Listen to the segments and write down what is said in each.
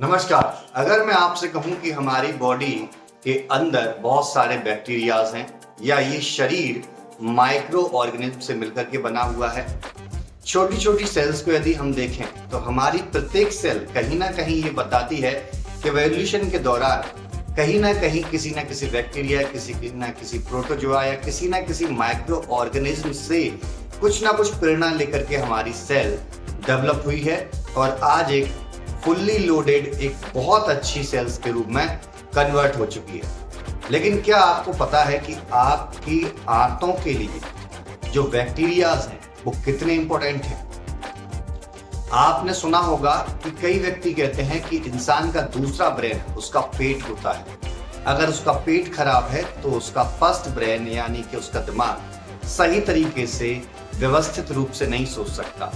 नमस्कार। अगर मैं आपसे कहूं कि हमारी बॉडी के अंदर बहुत सारे बैक्टीरियाज हैं या ये शरीर माइक्रो ऑर्गेनिज्म से मिलकर के बना हुआ है, छोटी छोटी सेल्स को यदि हम देखें तो हमारी प्रत्येक सेल कहीं ना कहीं ये बताती है कि एवोल्यूशन के दौरान कहीं ना कहीं किसी ना किसी बैक्टीरिया, किसी ना किसी प्रोटोजोआ या किसी ना किसी माइक्रो ऑर्गेनिज्म से कुछ ना कुछ प्रेरणा लेकर के हमारी सेल डेवलप हुई है और आज एक फुल्ली लोडेड एक बहुत अच्छी सेल्स के रूप में कन्वर्ट हो चुकी है। लेकिन क्या आपको पता है कि आपकी आंतों के लिए जो बैक्टीरियाज हैं वो कितने इंपॉर्टेंट हैं? आपने सुना होगा कि कई व्यक्ति कहते हैं कि इंसान का दूसरा ब्रेन उसका पेट होता है। अगर उसका पेट खराब है तो उसका फर्स्ट ब्रेन यानी कि उसका दिमाग सही तरीके से व्यवस्थित रूप से नहीं सोच सकता।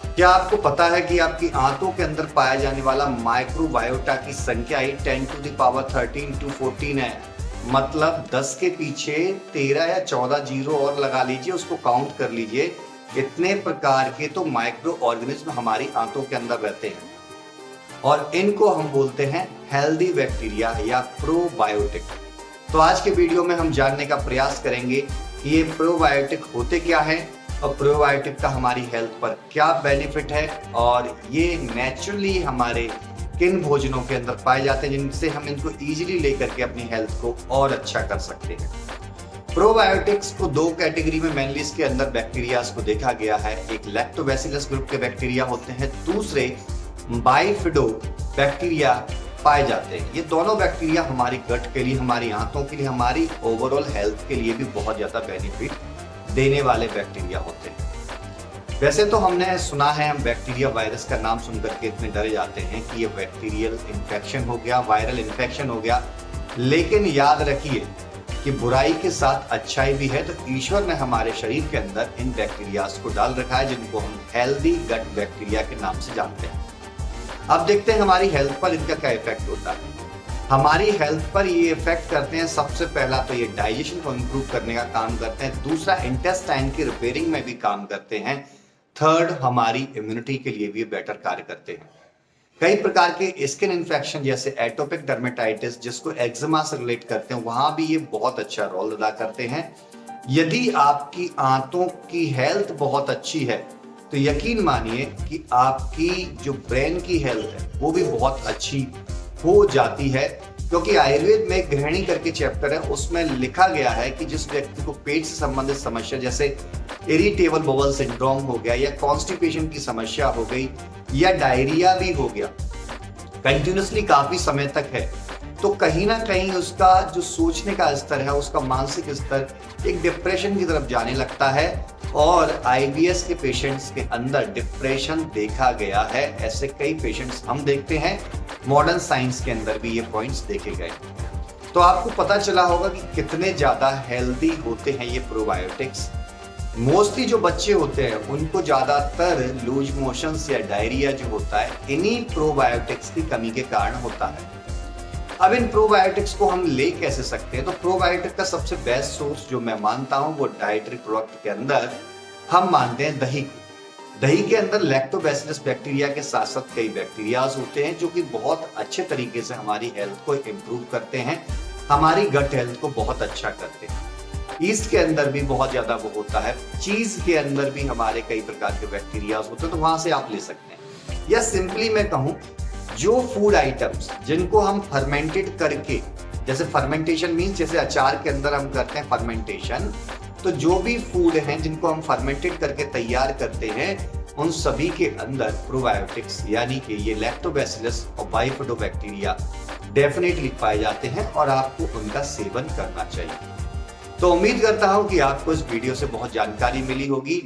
क्या आपको पता है कि आपकी आंतों के अंदर पाया जाने वाला माइक्रोबायोटा की संख्या ही 10 to the power 13 to 14 है। मतलब 10 के पीछे 13 या 14 जीरो और लगा लीजिए, उसको काउंट कर लीजिए। इतने प्रकार के तो माइक्रो ऑर्गेनिज्म हमारी आंतों के अंदर रहते हैं और इनको हम बोलते हैं हेल्दी बैक्टीरिया या प्रोबायोटिक। तो आज के वीडियो में हम जानने का प्रयास करेंगे कि ये प्रोबायोटिक होते क्या है और प्रोबायोटिक का हमारी हेल्थ पर क्या बेनिफिट है और ये नेचुरली हमारे किन भोजनों के अंदर पाए जाते हैं जिनसे हम इनको इजीली लेकर के अपनी हेल्थ को और अच्छा कर सकते हैं। प्रोबायोटिक्स को दो कैटेगरी में मेनली इसके अंदर बैक्टीरियाज को देखा गया है। एक लैक्टोबैसिलस ग्रुप के बैक्टीरिया होते हैं, दूसरे बाइफिडो बैक्टीरिया पाए जाते हैं। ये दोनों बैक्टीरिया हमारी गट के लिए, हमारी आंतों के लिए, हमारी ओवरऑल हेल्थ के लिए भी बहुत ज्यादा बेनिफिट देने वाले बैक्टीरिया होते हैं। वैसे तो हमने सुना है, हम बैक्टीरिया वायरस का नाम सुनकर के इतने डरे जाते हैं कि ये बैक्टीरियल इन्फेक्शन हो गया, वायरल इन्फेक्शन हो गया। लेकिन याद रखिए कि बुराई के साथ अच्छाई भी है। तो ईश्वर ने हमारे शरीर के अंदर इन बैक्टीरियाज को डाल रखा है जिनको हम हेल्दी गट बैक्टीरिया के नाम से जानते हैं। अब देखते हैं हमारी हेल्थ पर इनका क्या इफेक्ट होता है। हमारी हेल्थ पर ये इफेक्ट करते हैं, सबसे पहला तो ये डाइजेशन को इम्प्रूव करने का काम करते हैं, दूसरा इंटेस्टाइन की रिपेयरिंग में भी काम करते हैं, थर्ड हमारी इम्यूनिटी के लिए भी बेटर कार्य करते हैं। कई प्रकार के स्किन इन्फेक्शन जैसे एटोपिक डर्मेटाइटिस जिसको एक्जिमा से रिलेट करते हैं, वहां भी ये बहुत अच्छा रोल अदा करते हैं। यदि आपकी आंतों की हेल्थ बहुत अच्छी है तो यकीन मानिए कि आपकी जो ब्रेन की हेल्थ है वो भी बहुत अच्छी हो जाती है। क्योंकि आयुर्वेद में गृहिणी करके चैप्टर है, उसमें लिखा गया है कि जिस व्यक्ति को पेट से संबंधित समस्या जैसे इरिटेबल बाउल सिंड्रोम हो गया या कॉन्स्टिपेशन की समस्या हो गई या डायरिया भी हो गया कंटिन्यूसली काफी समय तक है, तो कहीं ना कहीं उसका जो सोचने का स्तर है, उसका मानसिक स्तर एक डिप्रेशन की तरफ जाने लगता है और आईबीएस के पेशेंट्स के अंदर डिप्रेशन देखा गया है। ऐसे कई पेशेंट्स हम देखते हैं, मॉडर्न साइंस के अंदर भी ये पॉइंट्स देखे गए। तो आपको पता चला होगा कि कितने ज्यादा हेल्दी होते हैं ये प्रोबायोटिक्स। मोस्टली जो बच्चे होते हैं उनको ज्यादातर लूज मोशंस या डायरिया जो होता है इन्हीं प्रोबायोटिक्स की कमी के कारण होता है। अब इन प्रोबायोटिक्स को हम ले कैसे सकते हैं? तो प्रोबायोटिक का सबसे बेस्ट सोर्स जो मैं मानता हूं वो डाइटरी प्रोडक्ट के अंदर हम मानते हैं दही को। दही के अंदर लैक्टोबैसिलस बैक्टीरिया के साथ साथ कई बैक्टीरियाज होते हैं जो कि बहुत अच्छे तरीके से हमारी हेल्थ को इम्प्रूव करते हैं, हमारी गट हेल्थ को बहुत अच्छा करते हैं। ईस्ट के अंदर भी बहुत ज्यादा वो होता है, चीज के अंदर भी हमारे कई प्रकार के बैक्टीरियाज होते हैं, तो वहां से आप ले सकते हैं। या सिंपली मैं कहूं, जो फूड आइटम्स जिनको हम फर्मेंटेड करके, जैसे फर्मेंटेशन मीन्स जैसे अचार के अंदर हम करते हैं फर्मेंटेशन, तो जो भी फूड हैं जिनको हम फर्मेंटेड करके तैयार करते हैं उन सभी के अंदर प्रोबायोटिक्स यानी कि ये लैक्टोबैसिलस और बाइफिडो बैक्टीरिया डेफिनेटली पाए जाते हैं और आपको उनका सेवन करना चाहिए। तो उम्मीद करता हूं कि आपको इस वीडियो से बहुत जानकारी मिली होगी।